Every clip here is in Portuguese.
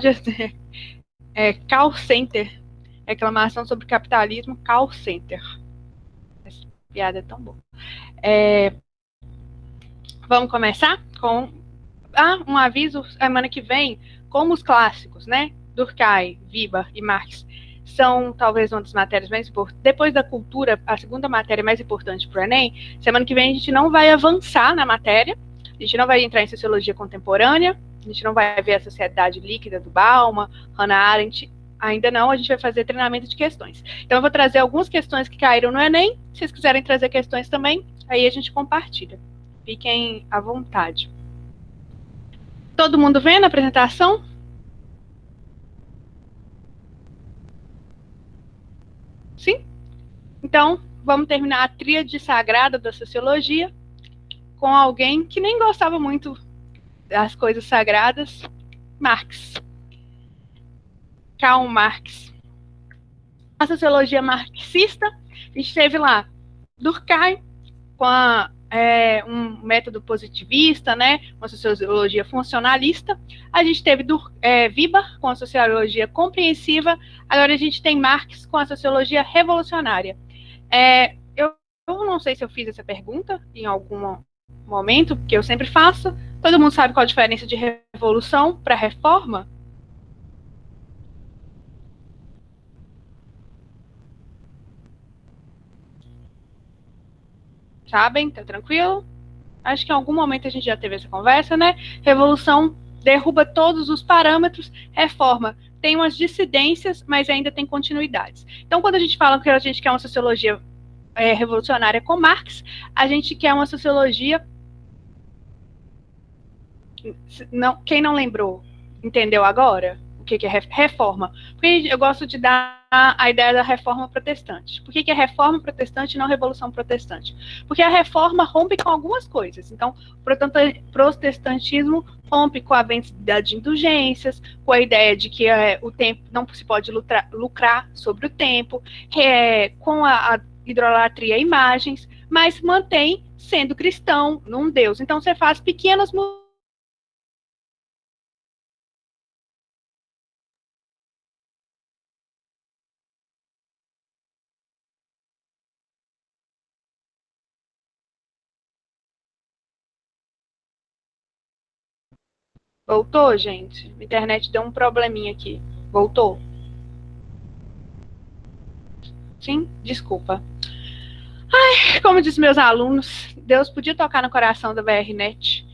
dizer, call center, reclamação sobre capitalismo, call center. Essa piada é tão boa. Vamos começar com um aviso, semana que vem, como os clássicos, né? Durkheim, Weber e Marx são talvez uma das matérias mais importantes. Depois da cultura, a segunda matéria mais importante para o Enem. Semana que vem a gente não vai avançar na matéria, a gente não vai entrar em sociologia contemporânea, a gente não vai ver a sociedade líquida do Bauman, Hannah Arendt, ainda não, a gente vai fazer treinamento de questões. Então eu vou trazer algumas questões que caíram no Enem, se vocês quiserem trazer questões também, aí a gente compartilha. Fiquem à vontade. Todo mundo vendo a apresentação? Sim? Então, vamos terminar a tríade sagrada da sociologia com alguém que nem gostava muito das coisas sagradas, Marx. Karl Marx. A sociologia marxista, a gente teve lá Durkheim com um método positivista, né, uma sociologia funcionalista. A gente teve Weber com a sociologia compreensiva. Agora a gente tem Marx com a sociologia revolucionária. Eu não sei se eu fiz essa pergunta em algum momento, porque eu sempre faço. Todo mundo sabe qual a diferença de revolução para reforma? Sabem? Tá tranquilo? Acho que em algum momento a gente já teve essa conversa, né? Revolução derruba todos os parâmetros, reforma tem umas dissidências, mas ainda tem continuidades. Então, quando a gente fala que a gente quer uma sociologia revolucionária com Marx, a gente quer uma sociologia. Não, quem não lembrou, entendeu agora o que é reforma? Porque eu gosto de dar a ideia da reforma protestante. Por que é reforma protestante e não revolução protestante? Porque a reforma rompe com algumas coisas. Então, o protestantismo rompe com a venda de indulgências, com a ideia de que o tempo não se pode lucrar sobre o tempo, com a idolatria a imagens, mas mantém sendo cristão num Deus. Então, você faz pequenas mudanças. Voltou, gente? A internet deu um probleminha aqui. Voltou? Sim? Desculpa. Ai, como diz meus alunos, Deus podia tocar no coração da VRNet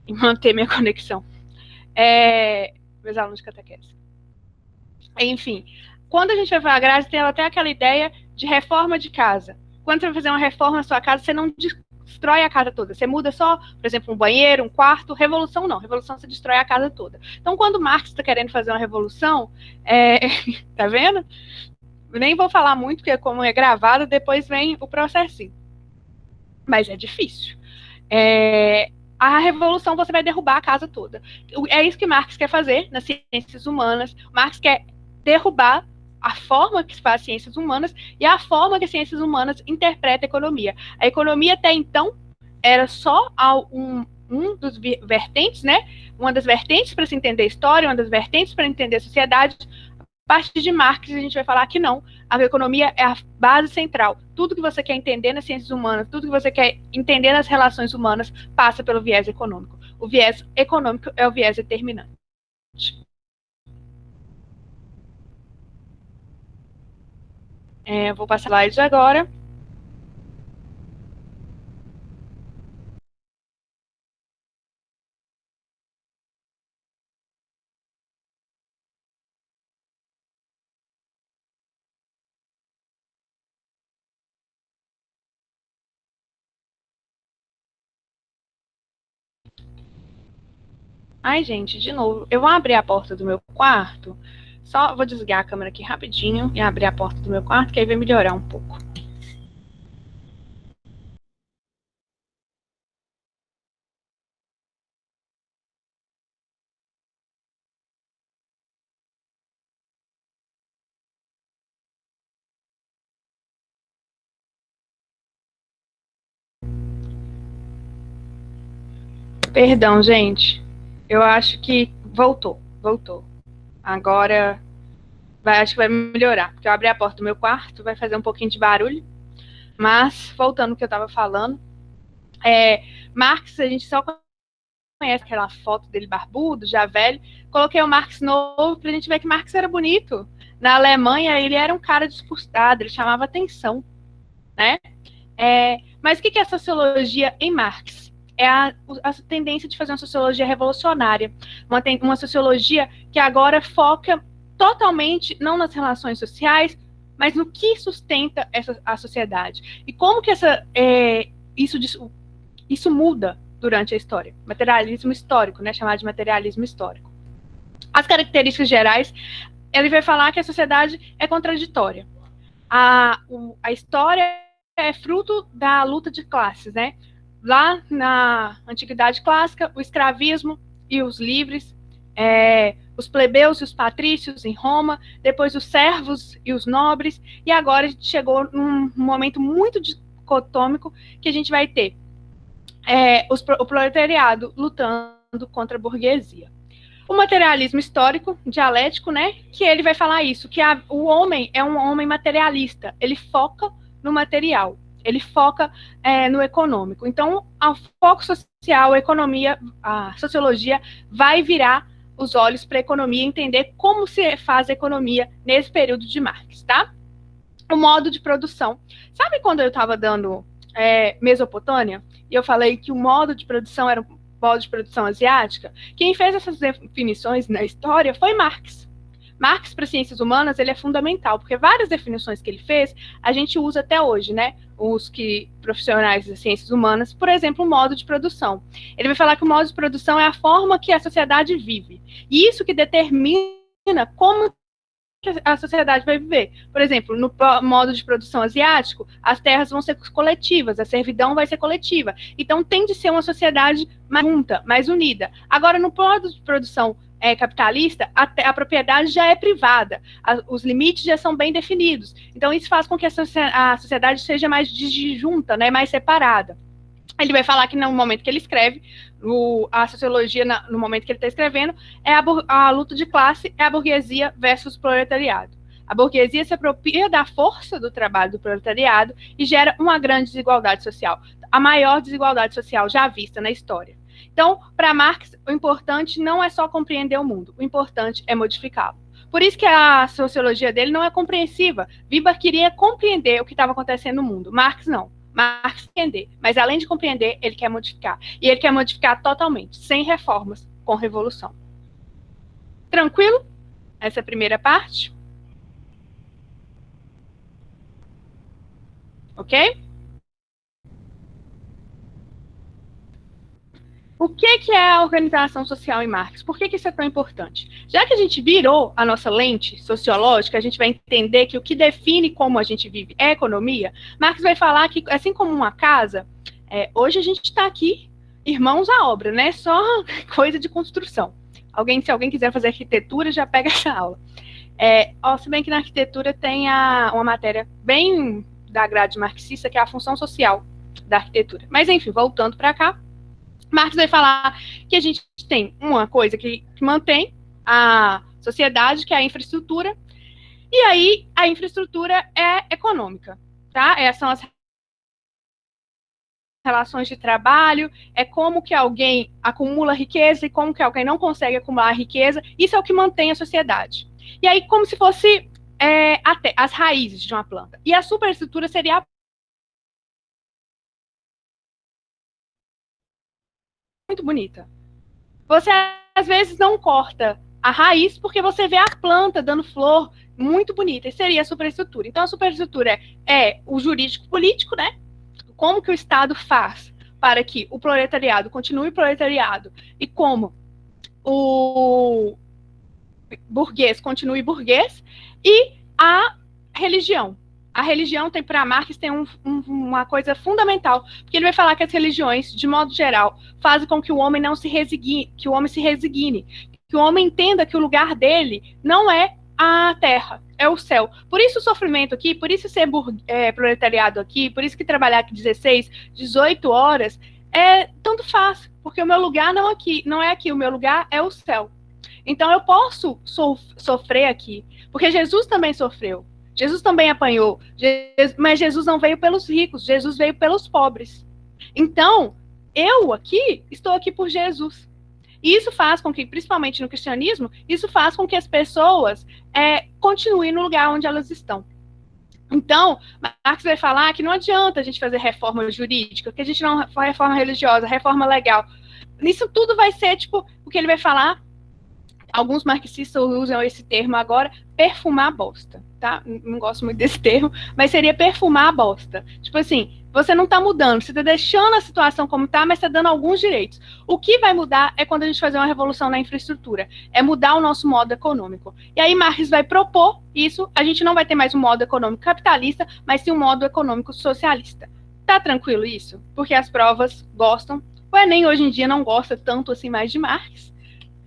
e manter minha conexão. Meus alunos de catequese. Enfim, quando a gente vai falar Grazi, tem até aquela ideia de reforma de casa. Quando você vai fazer uma reforma na sua casa, você não destrói a casa toda. Você muda só, por exemplo, um banheiro, um quarto. Revolução não. Revolução você destrói a casa toda. Então, quando Marx está querendo fazer uma revolução, tá vendo? Nem vou falar muito, porque como é gravado, depois vem o processinho. Mas é difícil. A revolução você vai derrubar a casa toda. É isso que Marx quer fazer nas ciências humanas. Marx quer derrubar a forma que se faz ciências humanas e a forma que as ciências humanas interpretam a economia. A economia até então era só um dos vertentes, né? Uma das vertentes para se entender a história, uma das vertentes para entender a sociedade. A partir de Marx, a gente vai falar que não. A economia é a base central. Tudo que você quer entender nas ciências humanas, tudo que você quer entender nas relações humanas, passa pelo viés econômico. O viés econômico é o viés determinante. Vou passar slides agora. Ai, gente, de novo. Eu vou abrir a porta do meu quarto. Só vou desligar a câmera aqui rapidinho e abrir a porta do meu quarto, que aí vai melhorar um pouco. Perdão, gente. Eu acho que voltou. Agora, acho que vai melhorar, porque eu abri a porta do meu quarto, vai fazer um pouquinho de barulho. Mas, voltando ao que eu estava falando, Marx, a gente só conhece aquela foto dele barbudo, já velho. Coloquei o Marx novo pra gente ver que Marx era bonito. Na Alemanha, ele era um cara disputado, ele chamava atenção, né? Mas o que é a sociologia em Marx? É a tendência de fazer uma sociologia revolucionária, uma sociologia que agora foca totalmente não nas relações sociais, mas no que sustenta a sociedade. E como que isso muda durante a história. Materialismo histórico, né, chamado de materialismo histórico. As características gerais, ele vai falar que a sociedade é contraditória. A história é fruto da luta de classes, né? Lá na Antiguidade Clássica, o escravismo e os livres, os plebeus e os patrícios em Roma, depois os servos e os nobres, e agora a gente chegou num momento muito dicotômico que a gente vai ter o proletariado lutando contra a burguesia. O materialismo histórico, dialético, né, que ele vai falar isso, que o homem é um homem materialista, ele foca no material, ele foca no econômico. Então, ao foco social, a sociologia vai virar os olhos para a economia, entender como se faz a economia nesse período de Marx, tá? O modo de produção. Sabe quando eu estava dando Mesopotâmia, e eu falei que o modo de produção era um modo de produção asiática? Quem fez essas definições na história foi Marx. Marx, para ciências humanas, ele é fundamental, porque várias definições que ele fez, a gente usa até hoje, né? Os profissionais das ciências humanas, por exemplo, o modo de produção. Ele vai falar que o modo de produção é a forma que a sociedade vive. E isso que determina como a sociedade vai viver. Por exemplo, no modo de produção asiático, as terras vão ser coletivas, a servidão vai ser coletiva. Então, tende a ser uma sociedade mais junta, mais unida. Agora, no modo de produção capitalista, a propriedade já é privada, os limites já são bem definidos. Então, isso faz com que a sociedade seja mais disjunta, né, mais separada. Ele vai falar que no momento que ele escreve, a sociologia, no momento que ele está escrevendo, a luta de classe é a burguesia versus o proletariado. A burguesia se apropria da força do trabalho do proletariado e gera uma grande desigualdade social, a maior desigualdade social já vista na história. Então, para Marx, o importante não é só compreender o mundo, o importante é modificá-lo. Por isso que a sociologia dele não é compreensiva. Weber queria compreender o que estava acontecendo no mundo, Marx não. Marx entender, mas além de compreender, ele quer modificar. E ele quer modificar totalmente, sem reformas, com revolução. Tranquilo? Essa é a primeira parte. Ok? O que é a organização social em Marx? Por que isso é tão importante? Já que a gente virou a nossa lente sociológica, a gente vai entender que o que define como a gente vive é a economia. Marx vai falar que, assim como uma casa, hoje a gente está aqui, irmãos à obra, né? Só coisa de construção. Se alguém quiser fazer arquitetura, já pega essa aula. Se bem que na arquitetura tem uma matéria bem da grade marxista, que é a função social da arquitetura. Mas, enfim, voltando para cá, Marx vai falar que a gente tem uma coisa que mantém a sociedade, que é a infraestrutura, e aí a infraestrutura é econômica, tá? São as relações de trabalho, é como que alguém acumula riqueza e como que alguém não consegue acumular riqueza, isso é o que mantém a sociedade. E aí, como se fosse até as raízes de uma planta. E a superestrutura seria a muito bonita. Você, às vezes, não corta a raiz porque você vê a planta dando flor muito bonita, e seria a superestrutura. Então, a superestrutura é o jurídico-político, né? Como que o Estado faz para que o proletariado continue proletariado e como o burguês continue burguês, e a religião. A religião tem, para Marx, tem uma coisa fundamental, porque ele vai falar que as religiões, de modo geral, fazem com que o homem não se resigne, que o homem se resigne, que o homem entenda que o lugar dele não é a terra, é o céu. Por isso o sofrimento aqui, por isso ser proletariado aqui, por isso que trabalhar aqui 16, 18 horas, tanto faz, porque o meu lugar não é aqui, o meu lugar é o céu. Então eu posso sofrer aqui, porque Jesus também sofreu. Jesus também apanhou, mas Jesus não veio pelos ricos, Jesus veio pelos pobres. Então, eu aqui estou aqui por Jesus. E isso faz com que, principalmente no cristianismo, isso faz com que as pessoas continuem no lugar onde elas estão. Então, Marx vai falar que não adianta a gente fazer reforma jurídica, que a gente não faz reforma religiosa, reforma legal. Isso tudo vai ser, tipo, o que ele vai falar. Alguns marxistas usam esse termo agora, perfumar a bosta, tá? Não gosto muito desse termo, mas seria perfumar a bosta. Tipo assim, você não tá mudando, você tá deixando a situação como tá, mas tá dando alguns direitos. O que vai mudar é quando a gente fazer uma revolução na infraestrutura, é mudar o nosso modo econômico. E aí Marx vai propor isso, a gente não vai ter mais um modo econômico capitalista, mas sim um modo econômico socialista. Tá tranquilo isso? Porque as provas gostam, o Enem hoje em dia não gosta tanto assim mais de Marx.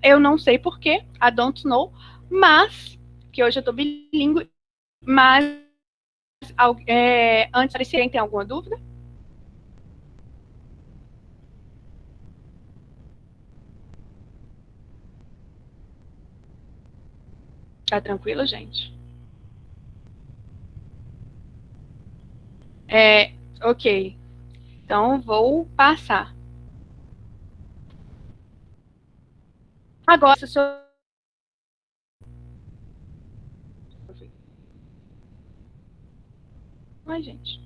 Eu não sei porquê, I don't know, mas, que hoje eu tô bilíngue, mas, antes, se tem alguma dúvida? Tá tranquilo, gente? Ok. Então, vou passar. Agora, se eu... Ai, gente.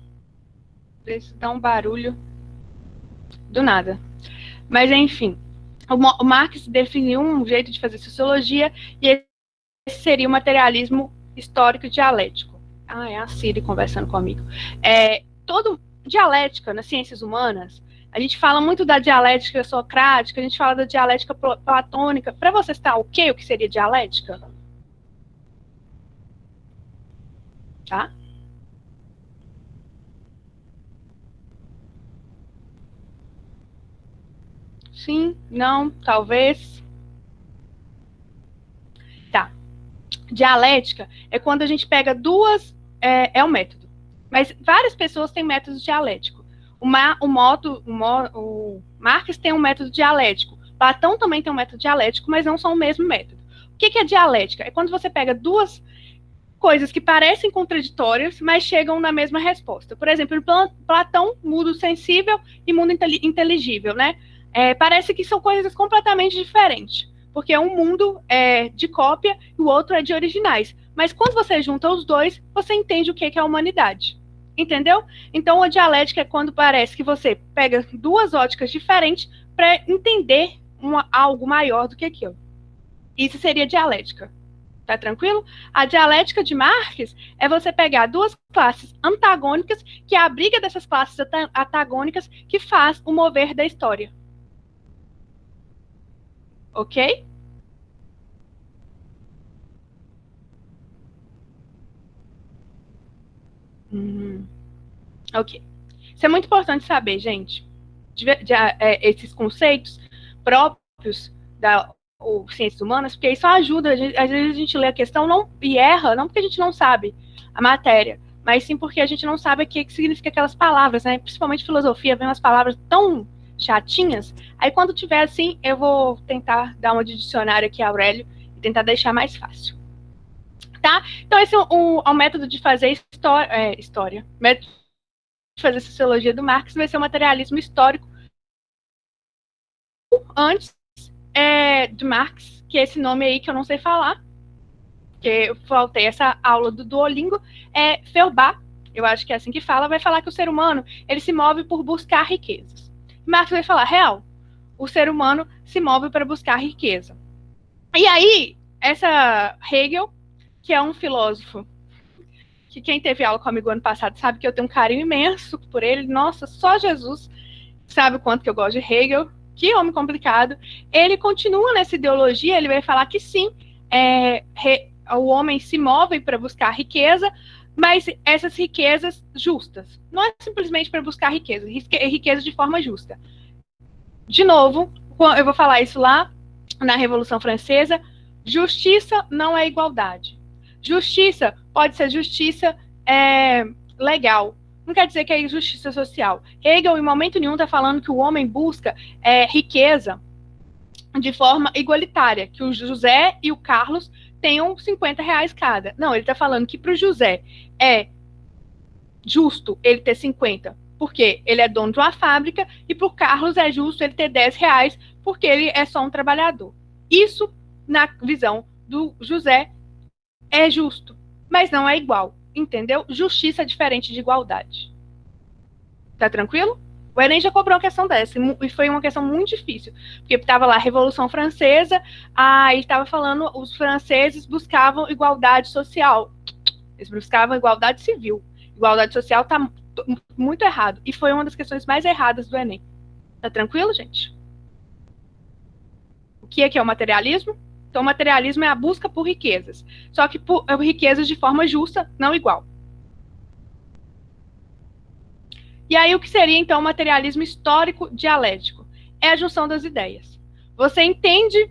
Isso dá um barulho do nada. Mas, enfim. O Marx definiu um jeito de fazer sociologia e esse seria o materialismo histórico dialético. Ah, é a Siri conversando comigo. Todo dialética nas ciências humanas, a gente fala muito da dialética socrática, a gente fala da dialética platônica. Para você estar o que seria dialética? Tá? Sim, não, talvez. Tá. Dialética é quando a gente pega duas. É um método. Mas várias pessoas têm métodos dialéticos. O Marx tem um método dialético. Platão também tem um método dialético, mas não são o mesmo método. O que é dialética? É quando você pega duas coisas que parecem contraditórias, mas chegam na mesma resposta. Por exemplo, Platão, mundo sensível e mundo inteligível, né? Parece que são coisas completamente diferentes, porque um mundo é de cópia e o outro é de originais. Mas quando você junta os dois, você entende o que é a humanidade. Entendeu? Então, a dialética é quando parece que você pega duas óticas diferentes para entender algo maior do que aquilo. Isso seria dialética. Tá tranquilo? A dialética de Marx é você pegar duas classes antagônicas, que é a briga dessas classes antagônicas que faz o mover da história. Ok? Ok. Isso é muito importante saber, gente. Esses conceitos próprios da ciências humanas, porque isso ajuda. Às vezes a gente lê a questão e erra, não porque a gente não sabe a matéria, mas sim porque a gente não sabe o que significa aquelas palavras, né? Principalmente filosofia, vem umas palavras tão chatinhas. Aí quando tiver assim, eu vou tentar dar uma de dicionário aqui, Aurélio, e tentar deixar mais fácil. Tá? Então esse é o método de fazer história. Método de fazer sociologia do Marx vai ser o materialismo histórico antes de Marx, que é esse nome aí que eu não sei falar, que eu faltei essa aula do Duolingo, Feuerbach, eu acho que é assim que fala, vai falar que o ser humano ele se move por buscar riquezas. Marx vai falar, real, o ser humano se move para buscar riqueza. E aí, essa Hegel, que é um filósofo que quem teve aula comigo ano passado sabe que eu tenho um carinho imenso por ele, nossa, só Jesus sabe o quanto que eu gosto de Hegel, que homem complicado. Ele continua nessa ideologia, ele vai falar que sim, o homem se move para buscar riqueza, mas essas riquezas justas. Não é simplesmente para buscar riqueza de forma justa. De novo, eu vou falar isso lá na Revolução Francesa, justiça não é igualdade. Justiça pode ser justiça legal, não quer dizer que é injustiça social. Hegel, em momento nenhum, está falando que o homem busca riqueza de forma igualitária, que o José e o Carlos tenham R$ 50 cada. Não, ele está falando que para o José é justo ele ter 50, porque ele é dono de uma fábrica, e para o Carlos é justo ele ter R$ 10, porque ele é só um trabalhador. Isso, na visão do José, é justo, mas não é igual, entendeu? Justiça é diferente de igualdade. Tá tranquilo? O Enem já cobrou uma questão dessa, e foi uma questão muito difícil, porque estava lá a Revolução Francesa, aí estava falando, os franceses buscavam igualdade social, eles buscavam igualdade civil. Igualdade social está muito errado, e foi uma das questões mais erradas do Enem. Tá tranquilo, gente? O que é o materialismo? Então, o materialismo é a busca por riquezas, só que por riquezas de forma justa, não igual. E aí, o que seria, então, o materialismo histórico dialético? É a junção das ideias. Você entende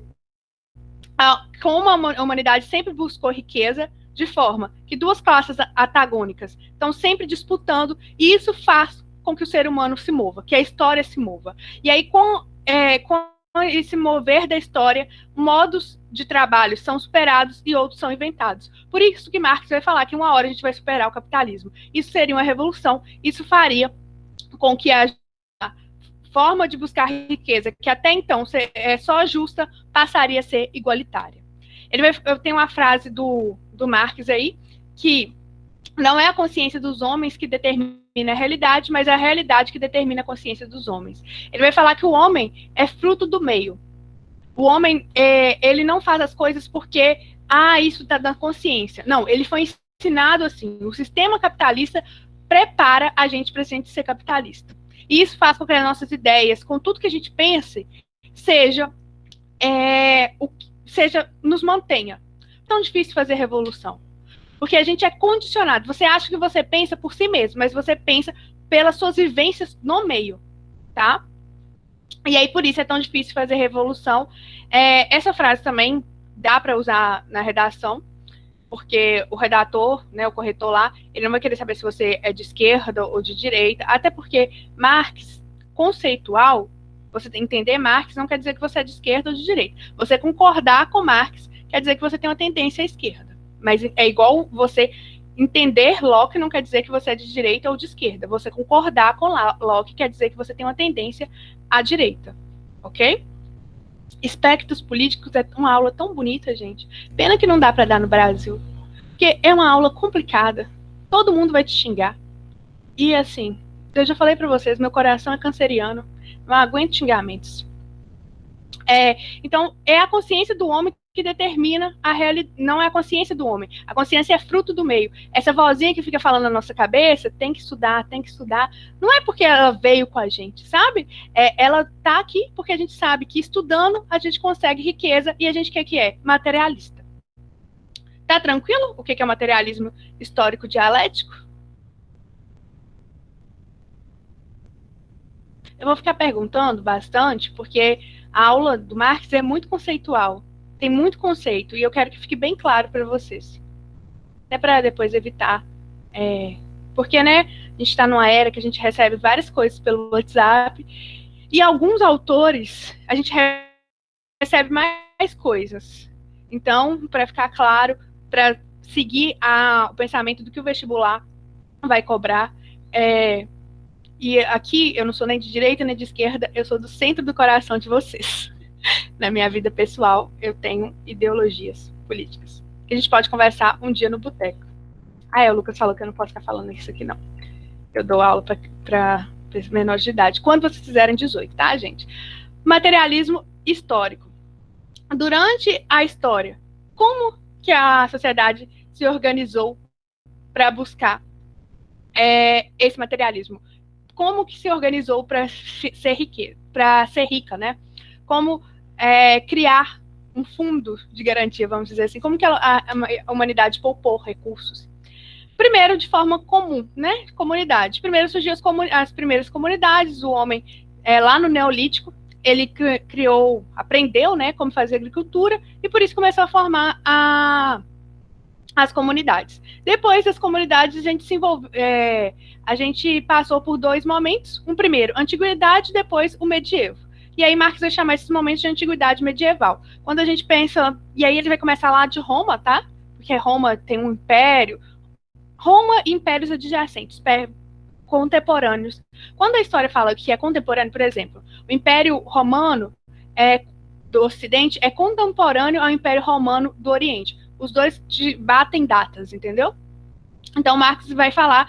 como a humanidade sempre buscou riqueza, de forma que duas classes antagônicas estão sempre disputando, e isso faz com que o ser humano se mova, que a história se mova. E aí, com esse mover da história, modos de trabalho são superados e outros são inventados. Por isso que Marx vai falar que uma hora a gente vai superar o capitalismo. Isso seria uma revolução, isso faria com que a forma de buscar riqueza, que até então é só justa, passaria a ser igualitária. Eu tenho uma frase do Marx aí, que não é a consciência dos homens que determina a realidade, mas é a realidade que determina a consciência dos homens. Ele vai falar que o homem é fruto do meio. O homem, ele não faz as coisas porque, isso está na consciência. Não, ele foi ensinado assim. O sistema capitalista prepara a gente para a gente ser capitalista. E isso faz com que as nossas ideias, com tudo que a gente pense, nos mantenha. Tão difícil fazer revolução. Porque a gente é condicionado. Você acha que você pensa por si mesmo, mas você pensa pelas suas vivências no meio, tá? E aí, por isso, é tão difícil fazer revolução. Essa frase também dá para usar na redação, porque o redator, né, o corretor lá, ele não vai querer saber se você é de esquerda ou de direita, até porque Marx, conceitual, você entender Marx não quer dizer que você é de esquerda ou de direita. Você concordar com Marx quer dizer que você tem uma tendência à esquerda. Mas é igual você entender Locke não quer dizer que você é de direita ou de esquerda. Você concordar com Locke quer dizer que você tem uma tendência à direita, ok? Espectros políticos é uma aula tão bonita, gente. Pena que não dá para dar no Brasil, porque é uma aula complicada. Todo mundo vai te xingar. E assim, eu já falei para vocês, meu coração é canceriano, não aguento xingamentos. Então, é a consciência do homem que determina a realidade, não é a consciência do homem. A consciência é fruto do meio. Essa vozinha que fica falando na nossa cabeça, tem que estudar, não é porque ela veio com a gente, sabe? Ela tá aqui porque a gente sabe que estudando a gente consegue riqueza e a gente quer que é materialista. Tá tranquilo? O que é o materialismo histórico dialético? Eu vou ficar perguntando bastante, porque a aula do Marx é muito conceitual. Tem muito conceito, e eu quero que fique bem claro para vocês. Até para depois evitar. Porque, né, a gente está numa era que a gente recebe várias coisas pelo WhatsApp, e alguns autores, a gente recebe mais coisas. Então, para ficar claro, para seguir o pensamento do que o vestibular vai cobrar, e aqui eu não sou nem de direita nem de esquerda, eu sou do centro do coração de vocês. Na minha vida pessoal, eu tenho ideologias políticas. Que a gente pode conversar um dia no boteco. O Lucas falou que eu não posso ficar falando isso aqui, não. Eu dou aula para menores de idade. Quando vocês fizerem 18, tá, gente? Materialismo histórico. Durante a história, como que a sociedade se organizou para buscar esse materialismo? Como que se organizou para ser rica, né? Como criar um fundo de garantia, vamos dizer assim. Como que a humanidade poupou recursos? Primeiro, de forma comum, né? Comunidade. Primeiro surgiu as primeiras comunidades, o homem, lá no Neolítico, ele aprendeu, né, como fazer agricultura, e por isso começou a formar as comunidades. Depois das comunidades, a gente passou por dois momentos. Um primeiro, antiguidade, depois o medievo. E aí Marx vai chamar esses momentos de antiguidade medieval. Quando a gente pensa, e aí ele vai começar lá de Roma, tá? Porque Roma tem um império, Roma e impérios adjacentes, contemporâneos. Quando a história fala que é contemporâneo, por exemplo, o Império Romano do Ocidente é contemporâneo ao Império Romano do Oriente. Os dois batem datas, entendeu? Então, Marx vai falar,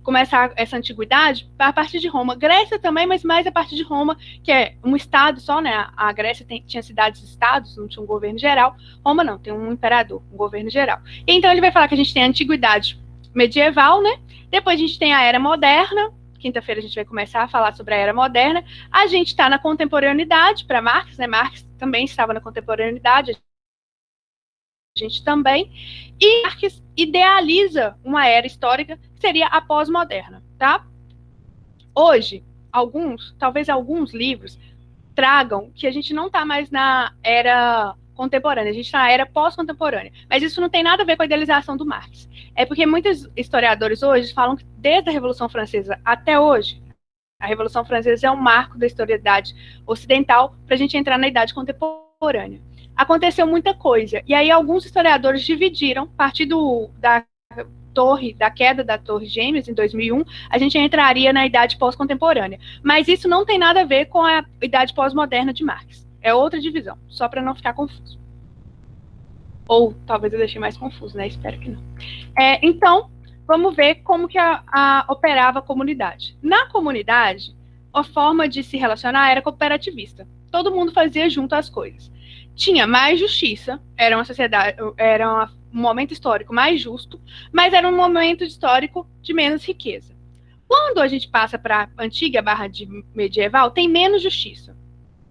começar essa antiguidade a partir de Roma. Grécia também, mas mais a partir de Roma, que é um estado só, né? A Grécia tinha cidades-estados, não tinha um governo geral. Roma não, tem um imperador, um governo geral. E então ele vai falar que a gente tem a antiguidade medieval, né? Depois a gente tem a era moderna. Quinta-feira a gente vai começar a falar sobre a era moderna. A gente está na contemporaneidade para Marx, né? Marx também estava na contemporaneidade, a gente também, e Marx idealiza uma era histórica que seria a pós-moderna, tá? Hoje, talvez alguns livros tragam que a gente não está mais na era contemporânea, a gente está na era pós-contemporânea, mas isso não tem nada a ver com a idealização do Marx. É porque muitos historiadores hoje falam que desde a Revolução Francesa até hoje, a Revolução Francesa é um marco da historicidade ocidental para a gente entrar na idade contemporânea. Aconteceu muita coisa. E aí alguns historiadores dividiram, a partir da queda da Torre Gêmeas, em 2001, a gente entraria na idade pós-contemporânea. Mas isso não tem nada a ver com a idade pós-moderna de Marx. É outra divisão, só para não ficar confuso. Ou talvez eu deixei mais confuso, né? Espero que não. Então, vamos ver como que operava a comunidade. Na comunidade, a forma de se relacionar era cooperativista. Todo mundo fazia junto as coisas. Tinha mais justiça, era uma sociedade, era um momento histórico mais justo, mas era um momento histórico de menos riqueza. Quando a gente passa para a antiga barra de medieval, tem menos justiça.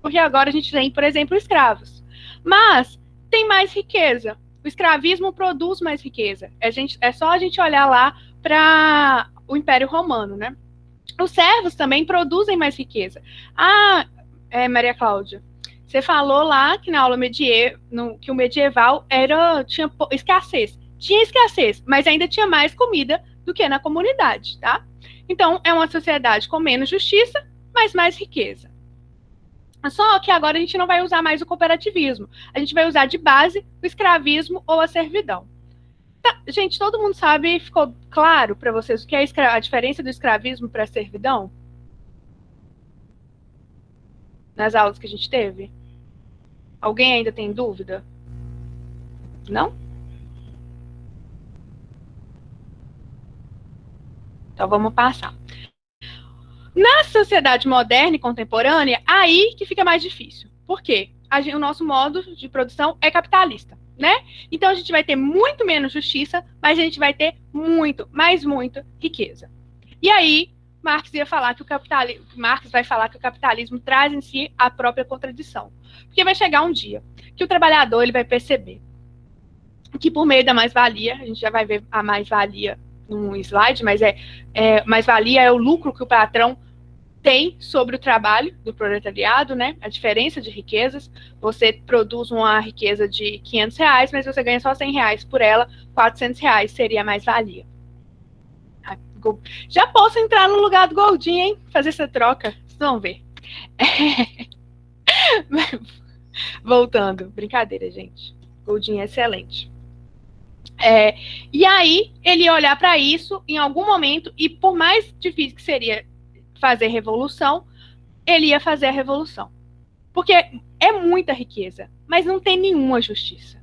Porque agora a gente tem, por exemplo, escravos. Mas tem mais riqueza. O escravismo produz mais riqueza. É só a gente olhar lá para o Império Romano, né? Os servos também produzem mais riqueza. Maria Cláudia, você falou lá que na aula que o medieval tinha escassez. Tinha escassez, mas ainda tinha mais comida do que na comunidade, tá? Então, é uma sociedade com menos justiça, mas mais riqueza. Só que agora a gente não vai usar mais o cooperativismo. A gente vai usar de base o escravismo ou a servidão. Tá, gente, todo mundo sabe, ficou claro para vocês o que é a diferença do escravismo para a servidão? Nas aulas que a gente teve? Alguém ainda tem dúvida? Não? Então vamos passar. Na sociedade moderna e contemporânea, aí que fica mais difícil. Por quê? O nosso modo de produção é capitalista, né? Então a gente vai ter muito menos justiça, mas a gente vai ter muito riqueza. E aí, Marx vai falar que o capitalismo traz em si a própria contradição. Porque vai chegar um dia que o trabalhador ele vai perceber que por meio da mais-valia, a gente já vai ver a mais-valia num slide, mas mais-valia é o lucro que o patrão tem sobre o trabalho do proletariado, né? A diferença de riquezas. Você produz uma riqueza de R$500, mas você ganha só R$100 por ela, R$400 seria a mais-valia. Já posso entrar no lugar do Goldinho, hein? Fazer essa troca. Vocês vão ver. Voltando. Brincadeira, gente. Goldinho é excelente. E aí, ele ia olhar para isso em algum momento, e por mais difícil que seria fazer revolução, ele ia fazer a revolução. Porque é muita riqueza, mas não tem nenhuma justiça.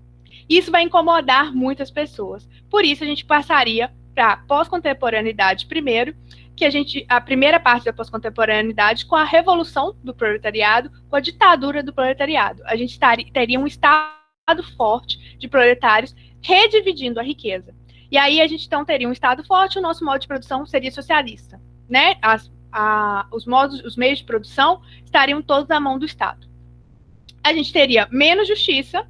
Isso vai incomodar muitas pessoas. Por isso, a gente passaria para a pós-contemporaneidade primeiro, a primeira parte da pós-contemporaneidade com a revolução do proletariado, com a ditadura do proletariado. A gente teria um estado forte de proletários redividindo a riqueza. E aí a gente então teria um estado forte, o nosso modo de produção seria socialista, né? Os meios de produção estariam todos na mão do Estado. A gente teria menos justiça,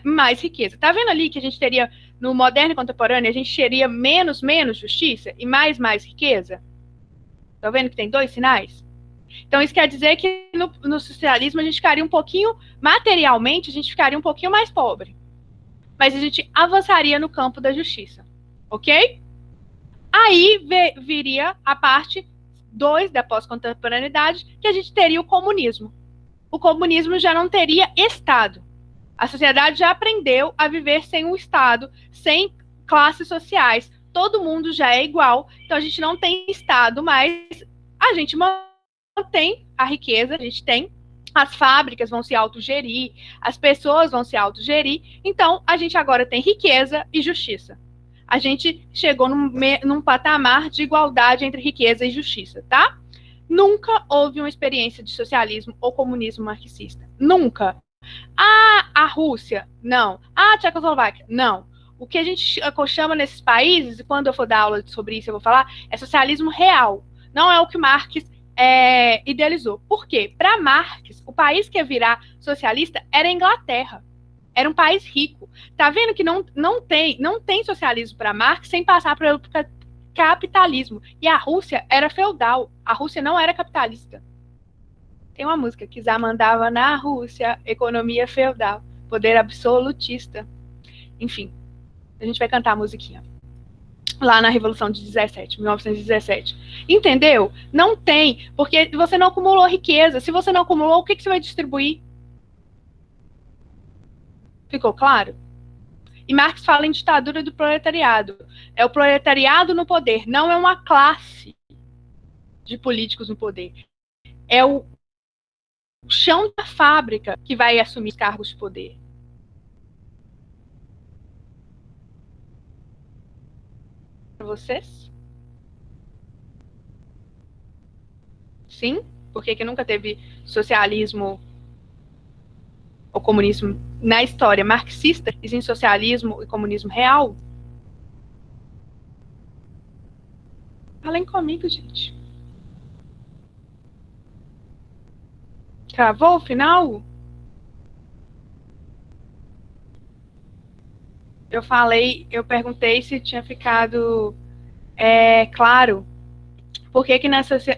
mais riqueza. Tá vendo ali que a gente teria, no moderno e contemporâneo, a gente teria menos justiça e mais riqueza? Tá vendo que tem dois sinais? Então, isso quer dizer que no socialismo a gente ficaria um pouquinho, materialmente, a gente ficaria um pouquinho mais pobre. Mas a gente avançaria no campo da justiça. Ok? Aí viria a parte 2 da pós-contemporaneidade, que a gente teria o comunismo. o comunismo já não teria Estado. A sociedade já aprendeu a viver sem um Estado, sem classes sociais. Todo mundo já é igual, então a gente não tem Estado, mas a gente mantém a riqueza, a gente tem, as fábricas vão se autogerir, as pessoas vão se autogerir, então a gente agora tem riqueza e justiça. A gente chegou num patamar de igualdade entre riqueza e justiça, tá? Nunca houve uma experiência de socialismo ou comunismo marxista. Nunca. Ah, a Rússia? Não. Ah, a Tchecoslováquia? Não. O que a gente chama nesses países, e quando eu for dar aula sobre isso eu vou falar, é socialismo real. Não é o que Marx idealizou. Por quê? Para Marx, o país que ia virar socialista era a Inglaterra. Era um país rico. Tá vendo que não tem socialismo para Marx sem passar pelo capitalismo. E a Rússia era feudal. A Rússia não era capitalista. Tem uma música que Czar mandava na Rússia, economia feudal, poder absolutista. Enfim, a gente vai cantar a musiquinha. Lá na Revolução de 1917. Entendeu? Não tem, porque você não acumulou riqueza. Se você não acumulou, o que você vai distribuir? Ficou claro? E Marx fala em ditadura do proletariado. É o proletariado no poder, não é uma classe de políticos no poder. É o chão da fábrica que vai assumir cargos de poder. Para vocês? Sim? Por que nunca teve socialismo ou comunismo na história marxista? Existe socialismo e comunismo real? Falem comigo, gente. Cravou o final? Eu perguntei se tinha ficado claro por que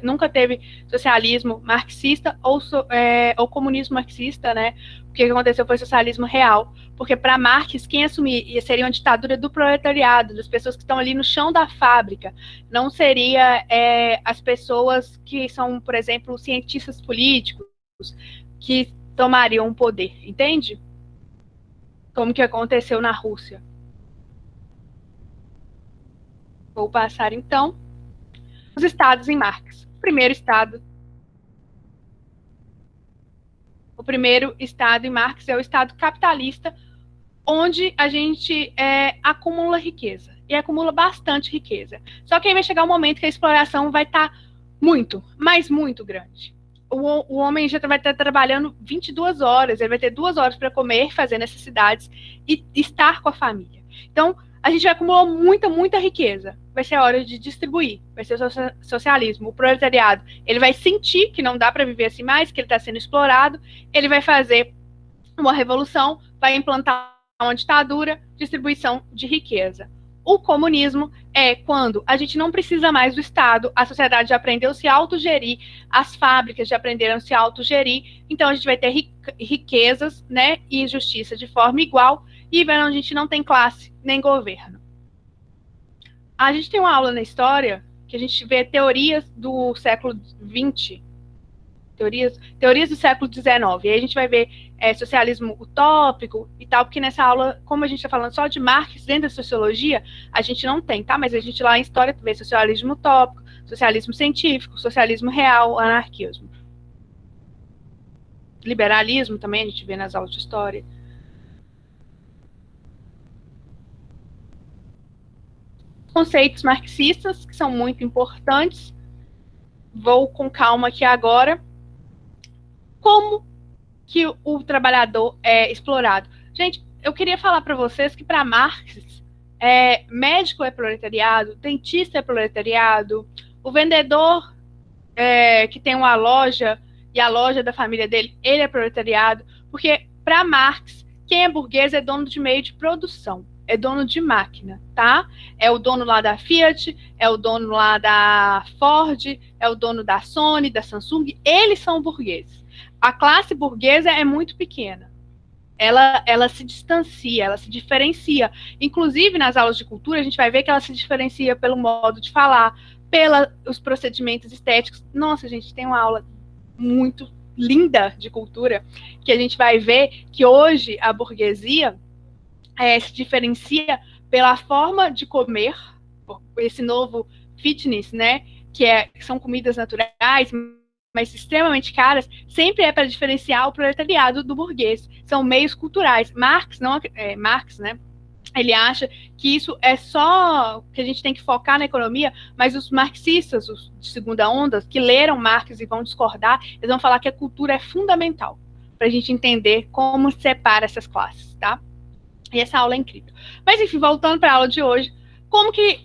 nunca teve socialismo marxista ou comunismo marxista, né? O que aconteceu foi socialismo real. Porque para Marx, quem assumir seria uma ditadura do proletariado, das pessoas que estão ali no chão da fábrica. Não seria as pessoas que são, por exemplo, cientistas políticos que tomariam o poder, entende? Como que aconteceu na Rússia. Vou passar, então, os estados em Marx. O primeiro estado em Marx é o estado capitalista, onde a gente acumula riqueza. E acumula bastante riqueza. Só que aí vai chegar um momento que a exploração vai estar muito, mas muito grande. O homem já vai estar trabalhando 22 horas, ele vai ter 2 horas para comer, fazer necessidades e estar com a família. Então, a gente vai acumular muita riqueza. Vai ser a hora de distribuir, vai ser o socialismo. O proletariado, ele vai sentir que não dá para viver assim mais, que ele está sendo explorado, ele vai fazer uma revolução, vai implantar uma ditadura, distribuição de riqueza. O comunismo é quando a gente não precisa mais do Estado, a sociedade já aprendeu a se autogerir, as fábricas já aprenderam a se autogerir, então a gente vai ter riquezas, né, e justiça de forma igual, e a gente não tem classe nem governo. A gente tem uma aula na história que a gente vê teorias do século XX, teorias do século XIX. E aí a gente vai ver socialismo utópico e tal, porque nessa aula, como a gente está falando só de Marx dentro da sociologia, a gente não tem, tá? Mas a gente lá em história vê socialismo utópico, socialismo científico, socialismo real, anarquismo. Liberalismo também a gente vê nas aulas de história. Conceitos marxistas, que são muito importantes. Vou com calma aqui agora. Como que o trabalhador é explorado? Gente, eu queria falar para vocês que para Marx, médico é proletariado, dentista é proletariado, o vendedor que tem uma loja e a loja da família dele, ele é proletariado, porque para Marx, quem é burguês é dono de meio de produção, é dono de máquina, tá? É o dono lá da Fiat, é o dono lá da Ford, é o dono da Sony, da Samsung, eles são burgueses. A classe burguesa é muito pequena. Ela se distancia, ela se diferencia. Inclusive, nas aulas de cultura, a gente vai ver que ela se diferencia pelo modo de falar, pelos procedimentos estéticos. Nossa, gente, tem uma aula muito linda de cultura, que a gente vai ver que hoje a burguesia se diferencia pela forma de comer, esse novo fitness, né, que são comidas naturais, mas extremamente caras, sempre é para diferenciar o proletariado do burguês. São meios culturais. Marx, né, ele acha que isso é só que a gente tem que focar na economia, mas os marxistas, os de segunda onda, que leram Marx e vão discordar, eles vão falar que a cultura é fundamental para a gente entender como separa essas classes, tá? E essa aula é incrível. Mas, enfim, voltando para a aula de hoje, como que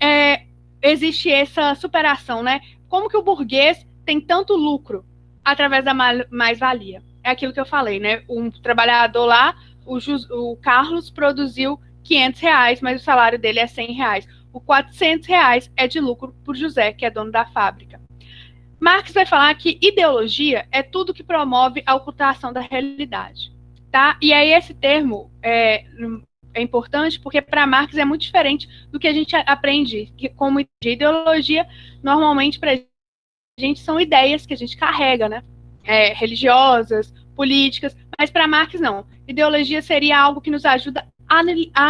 existe essa superação, né? Como que o burguês tem tanto lucro através da mais-valia? É aquilo que eu falei, né? Um trabalhador lá, o Carlos produziu R$500, mas o salário dele é R$100. O R$400 é de lucro por José, que é dono da fábrica. Marx vai falar que ideologia é tudo que promove a ocultação da realidade, tá? E aí esse termo é importante porque para Marx é muito diferente do que a gente aprende, que como ideologia, normalmente para a gente são ideias que a gente carrega, né? Religiosas, políticas, mas para Marx não. Ideologia seria algo que nos ajuda a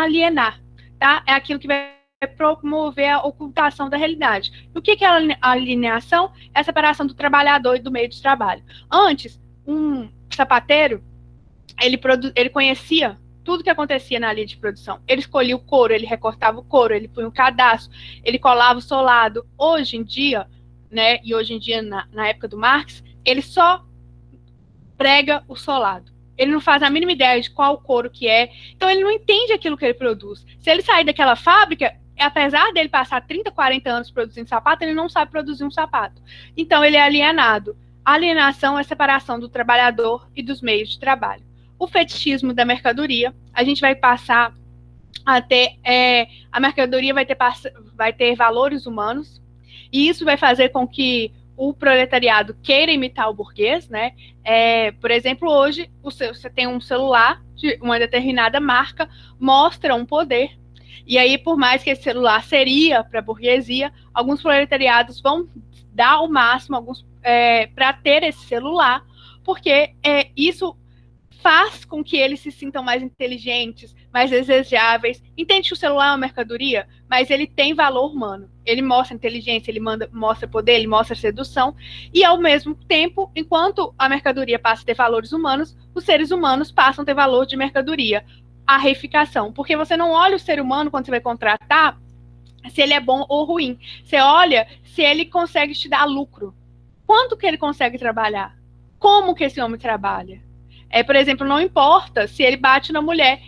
alienar, tá? É aquilo que vai promover a ocultação da realidade. O que é a alienação? É a separação do trabalhador e do meio de trabalho. Antes, um sapateiro, ele conhecia tudo que acontecia na linha de produção. Ele escolhia o couro, ele recortava o couro, ele punha o cadastro, ele colava o solado. Hoje em dia, né, e hoje em dia, na época do Marx, ele só prega o solado. Ele não faz a mínima ideia de qual couro que é, então ele não entende aquilo que ele produz. Se ele sair daquela fábrica, apesar dele passar 30, 40 anos produzindo sapato, ele não sabe produzir um sapato. Então ele é alienado. A alienação é a separação do trabalhador e dos meios de trabalho. O fetichismo da mercadoria, a gente vai passar a ter, a mercadoria vai ter valores humanos, e isso vai fazer com que o proletariado queira imitar o burguês, né? Por exemplo, hoje você tem um celular de uma determinada marca, mostra um poder, e aí, por mais que esse celular seria para a burguesia, alguns proletariados vão dar o máximo para ter esse celular, porque isso faz com que eles se sintam mais inteligentes, mais desejáveis. Entende que o celular é uma mercadoria, mas ele tem valor humano. Ele mostra inteligência, ele mostra poder, ele mostra sedução. E, ao mesmo tempo, enquanto a mercadoria passa a ter valores humanos, os seres humanos passam a ter valor de mercadoria. A reificação. Porque você não olha o ser humano quando você vai contratar se ele é bom ou ruim. Você olha se ele consegue te dar lucro. Quanto que ele consegue trabalhar? Como que esse homem trabalha? Por exemplo, não importa se ele bate na mulher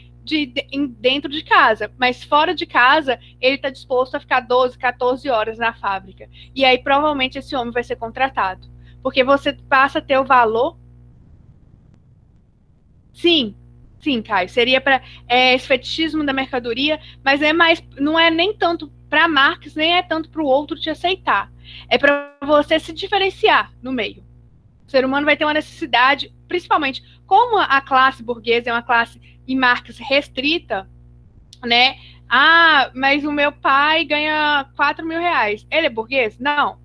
dentro de casa, mas fora de casa, ele está disposto a ficar 12, 14 horas na fábrica. E aí, provavelmente, esse homem vai ser contratado. Porque você passa a ter o valor. Sim, Caio. Seria para esse fetichismo da mercadoria, mas não é nem tanto para Marx, nem é tanto para o outro te aceitar. É para você se diferenciar no meio. O ser humano vai ter uma necessidade, principalmente, como a classe burguesa é uma classe em Marx restrita, né? Ah, mas o meu pai ganha R$4.000. Ele é burguês? Não.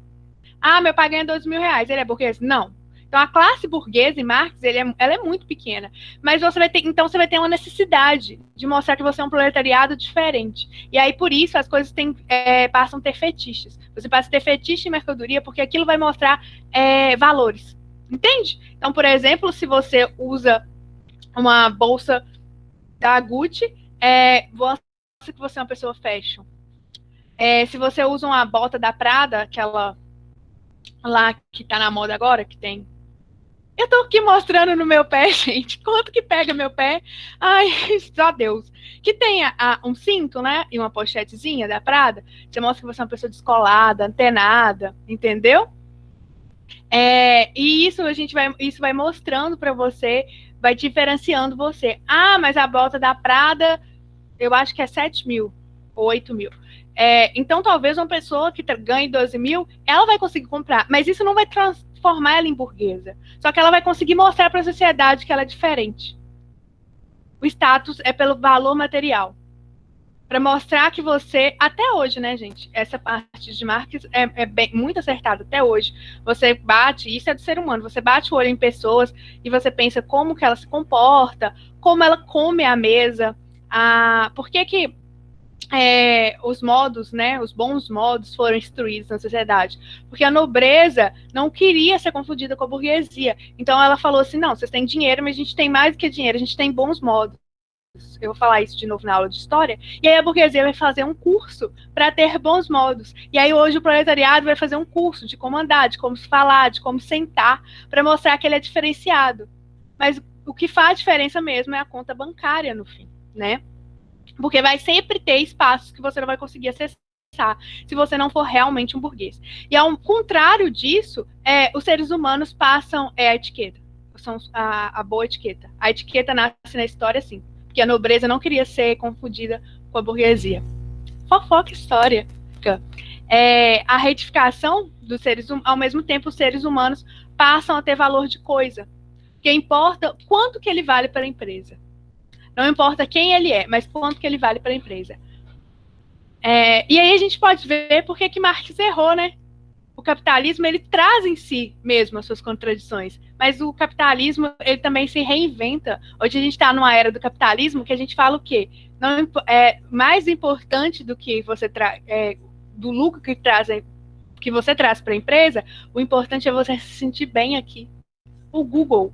Ah, meu pai ganha R$12.000. Ele é burguês? Não. Então, a classe burguesa em Marx, ela é muito pequena. Mas você vai ter uma necessidade de mostrar que você é um proletariado diferente. E aí, por isso, as coisas passam a ter fetiches. Você passa a ter fetiche em mercadoria, porque aquilo vai mostrar valores. Entende? Então, por exemplo, se você usa uma bolsa da Gucci, mostra que você é uma pessoa fashion. Se você usa uma bota da Prada, aquela lá que tá na moda agora, que tem... Eu tô aqui mostrando no meu pé, gente, quanto que pega meu pé. Ai, só Deus. Que tem um cinto, né, e uma pochetezinha da Prada, você mostra que você é uma pessoa descolada, antenada, entendeu? E isso vai mostrando para você, vai diferenciando você. Ah, mas a bota da Prada, eu acho que é 7.000 ou 8.000. Então, talvez uma pessoa que ganhe 12.000, ela vai conseguir comprar, mas isso não vai transformar ela em burguesa. Só que ela vai conseguir mostrar para a sociedade que ela é diferente. O status é pelo valor material. para mostrar que você, até hoje, né, gente, essa parte de Marx é muito acertada até hoje. Você bate, isso é do ser humano, você bate o olho em pessoas e você pensa como que ela se comporta, como ela come à mesa, por que os modos, né, os bons modos foram instruídos na sociedade, porque a nobreza não queria ser confundida com a burguesia, então ela falou assim, não, vocês têm dinheiro, mas a gente tem mais do que dinheiro, a gente tem bons modos. Eu vou falar isso de novo na aula de história, e aí a burguesia vai fazer um curso para ter bons modos, e aí hoje o proletariado vai fazer um curso de como andar, de como se falar, de como sentar, para mostrar que ele é diferenciado, mas o que faz diferença mesmo é a conta bancária no fim, né? Porque vai sempre ter espaços que você não vai conseguir acessar se você não for realmente um burguês. E ao contrário disso, os seres humanos passam a etiqueta, são a boa etiqueta. A etiqueta nasce na história assim, porque a nobreza não queria ser confundida com a burguesia. Fofoca história. A retificação dos seres humanos, ao mesmo tempo os seres humanos passam a ter valor de coisa, que importa quanto que ele vale para a empresa. Não importa quem ele é, mas quanto que ele vale para a empresa. E aí a gente pode ver por que Marx errou, né? O capitalismo, ele traz em si mesmo as suas contradições, mas o capitalismo, ele também se reinventa. Hoje a gente está numa era do capitalismo que a gente fala o quê? Não é mais importante do que você do lucro que você traz para a empresa, o importante é você se sentir bem aqui. O Google,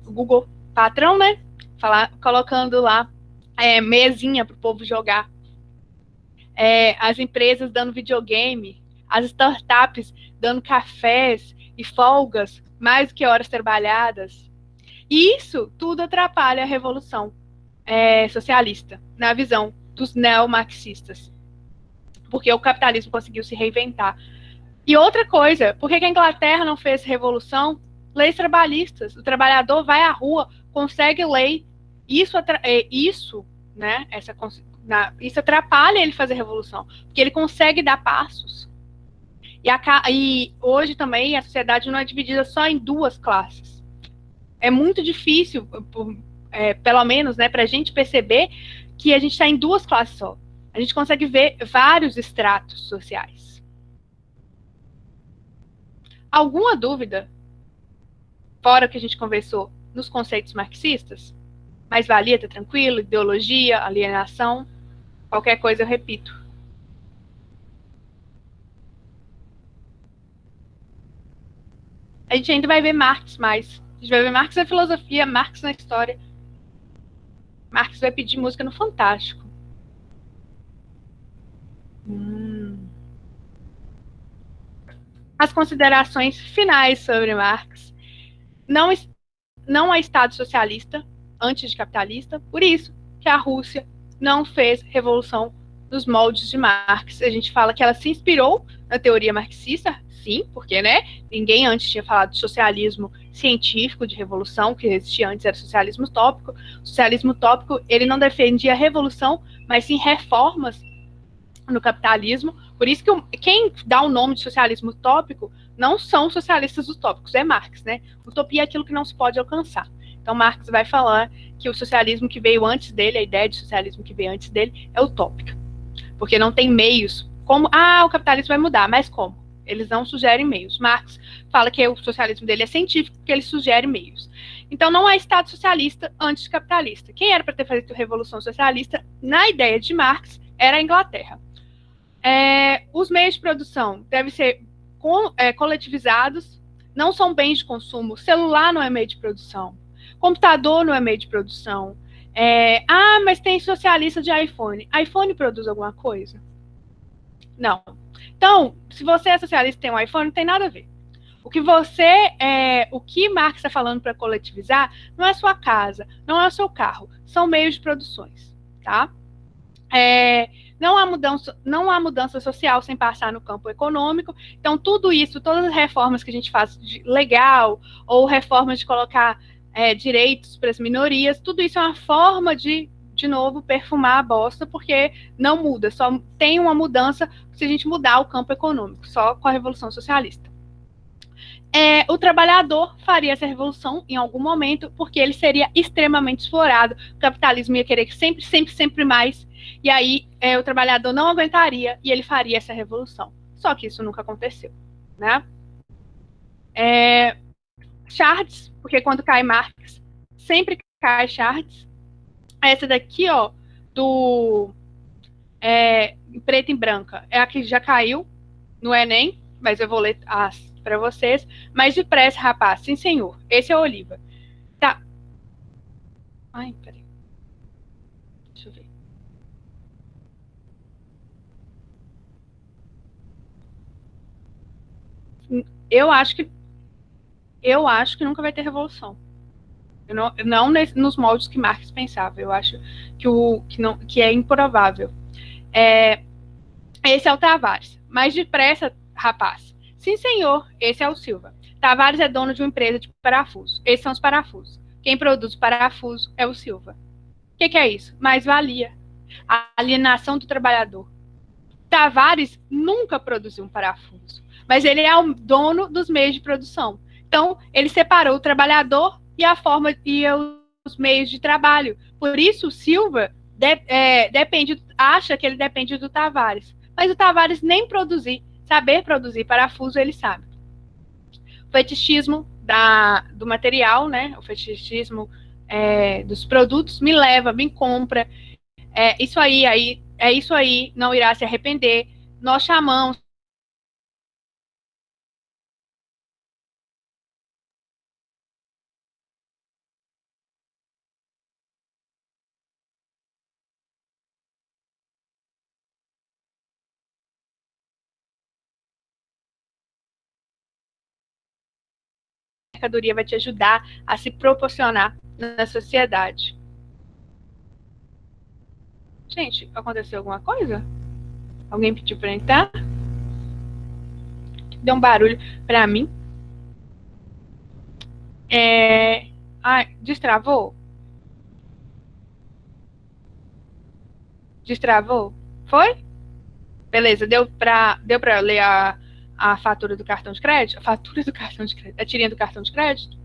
o Google patrão, né? Colocando lá mesinha para o povo jogar. As empresas dando videogame, as startups dando cafés e folgas, mais do que horas trabalhadas. E isso tudo atrapalha a revolução socialista, na visão dos neomarxistas. Porque o capitalismo conseguiu se reinventar. E outra coisa, por que a Inglaterra não fez revolução? Leis trabalhistas. O trabalhador vai à rua, consegue lei. Isso atrapalha ele fazer revolução, porque ele consegue dar passos. E hoje também a sociedade não é dividida só em duas classes. É muito difícil, pelo menos, né, para a gente perceber que a gente está em duas classes só. A gente consegue ver vários estratos sociais. Alguma dúvida, fora o que a gente conversou, nos conceitos marxistas? Mais-valia, tá tranquilo? Ideologia, alienação? Qualquer coisa eu repito. A gente ainda vai ver Marx mais. A gente vai ver Marx na filosofia, Marx na história. Marx vai pedir música no Fantástico. As considerações finais sobre Marx. Não há Estado socialista antes de capitalista, por isso que a Rússia não fez revolução nos moldes de Marx. A gente fala que ela se inspirou na teoria marxista, sim, porque, né, ninguém antes tinha falado de socialismo científico de revolução, que existia antes era socialismo utópico. O socialismo utópico, ele não defendia revolução, mas sim reformas no capitalismo. Por isso que quem dá o nome de socialismo utópico não são socialistas utópicos, é Marx, né? Utopia é aquilo que não se pode alcançar. Então Marx vai falar que o socialismo que veio antes dele, a ideia de socialismo que veio antes dele, é utópica. Porque não tem meios. Como, o capitalismo vai mudar, mas como? Eles não sugerem meios. Marx fala que o socialismo dele é científico, porque ele sugere meios. Então não há Estado socialista antes de capitalista. Quem era para ter feito a Revolução Socialista, na ideia de Marx, era a Inglaterra. Os meios de produção devem ser coletivizados, não são bens de consumo. Celular não é meio de produção. Computador não é meio de produção. Mas tem socialista de iPhone. iPhone produz alguma coisa? Não. Então, se você é socialista e tem um iPhone, não tem nada a ver. O que Marx está falando para coletivizar não é a sua casa, não é o seu carro, são meios de produções, tá? Não há mudança social sem passar no campo econômico. Então, tudo isso, todas as reformas que a gente faz de legal, ou reformas de colocar direitos para as minorias, tudo isso é uma forma de novo, perfumar a bosta, porque não muda, só tem uma mudança se a gente mudar o campo econômico, só com a Revolução Socialista. o trabalhador faria essa revolução em algum momento, porque ele seria extremamente explorado, o capitalismo ia querer sempre, sempre, sempre mais, e aí o trabalhador não aguentaria e ele faria essa revolução. Só que isso nunca aconteceu, né? Charts, porque quando cai Marx, sempre cai Charts. Essa daqui, ó, do preto e branca, é a que já caiu no Enem, mas eu vou ler para vocês. Mas depressa, rapaz, sim senhor, esse é o Oliva. Tá. Ai, peraí. Deixa eu ver. Eu acho que nunca vai ter revolução. Não nos moldes que Marx pensava. Eu acho que é improvável. Esse é o Tavares. Mas depressa, rapaz. Sim, senhor, esse é o Silva. Tavares é dono de uma empresa de parafuso. Esses são os parafusos. Quem produz parafuso é o Silva. O que é isso? Mais-valia. A alienação do trabalhador. Tavares nunca produziu um parafuso, mas ele é o dono dos meios de produção. Então, ele separou o trabalhador e a forma e os meios de trabalho. Por isso, o Silva acha que ele depende do Tavares. Mas o Tavares nem saber produzir parafuso, ele sabe. O fetichismo do material, né? O fetichismo dos produtos me leva, me compra. Isso aí, não irá se arrepender. Nós chamamos a mercadoria vai te ajudar a se proporcionar na sociedade. Gente, aconteceu alguma coisa? Alguém pediu para entrar? Deu um barulho para mim. Destravou? Destravou? Foi? Beleza, deu para ler a fatura do cartão de crédito? A fatura do cartão de crédito? A tirinha do cartão de crédito?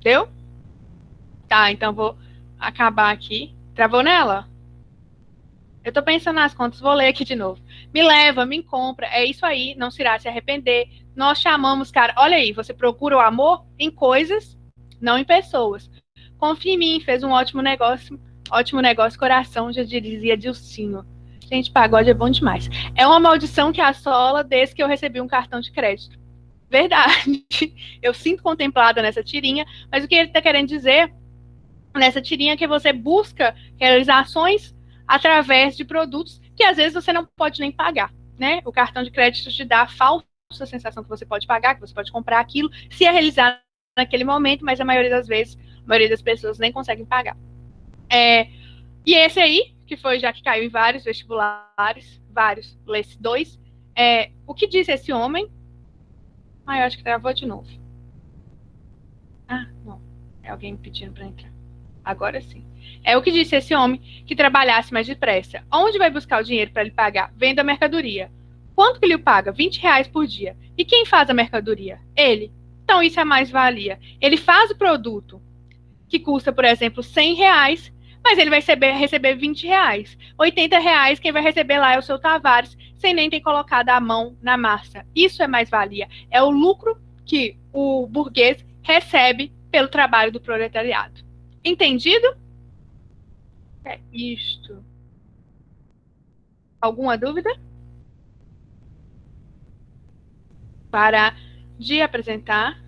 Deu? Tá, então vou acabar aqui. Travou nela? Eu tô pensando nas contas, vou ler aqui de novo. Me leva, me compra, é isso aí, não se irá se arrepender. Nós chamamos, cara, olha aí, você procura o amor em coisas, não em pessoas. Confia em mim, fez um ótimo negócio, coração, já dizia Dilcinho. Gente, pagode é bom demais. É uma maldição que assola desde que eu recebi um cartão de crédito. Verdade. Eu sinto contemplada nessa tirinha, mas o que ele está querendo dizer nessa tirinha é que você busca realizações através de produtos que às vezes você não pode nem pagar, né? O cartão de crédito te dá a falsa sensação que você pode pagar, que você pode comprar aquilo, se é realizar naquele momento, mas a maioria das vezes, a maioria das pessoas nem conseguem pagar. E esse aí, que foi já que caiu em vários vestibulares, vários, lê-se dois, o que disse esse homem? Eu acho que travou de novo. Não. É alguém me pedindo para entrar. Agora sim. É o que disse esse homem que trabalhasse mais depressa. Onde vai buscar o dinheiro para lhe pagar? Venda a mercadoria. Quanto que ele paga? R$ 20 por dia. E quem faz a mercadoria? Ele. Então isso é mais-valia. Ele faz o produto que custa, por exemplo, R$ 100, mas ele vai receber R$ 20. R$ 80, quem vai receber lá é o seu Tavares, sem nem ter colocado a mão na massa. Isso é mais-valia. É o lucro que o burguês recebe pelo trabalho do proletariado. Entendido? É isto. Alguma dúvida? Para de apresentar.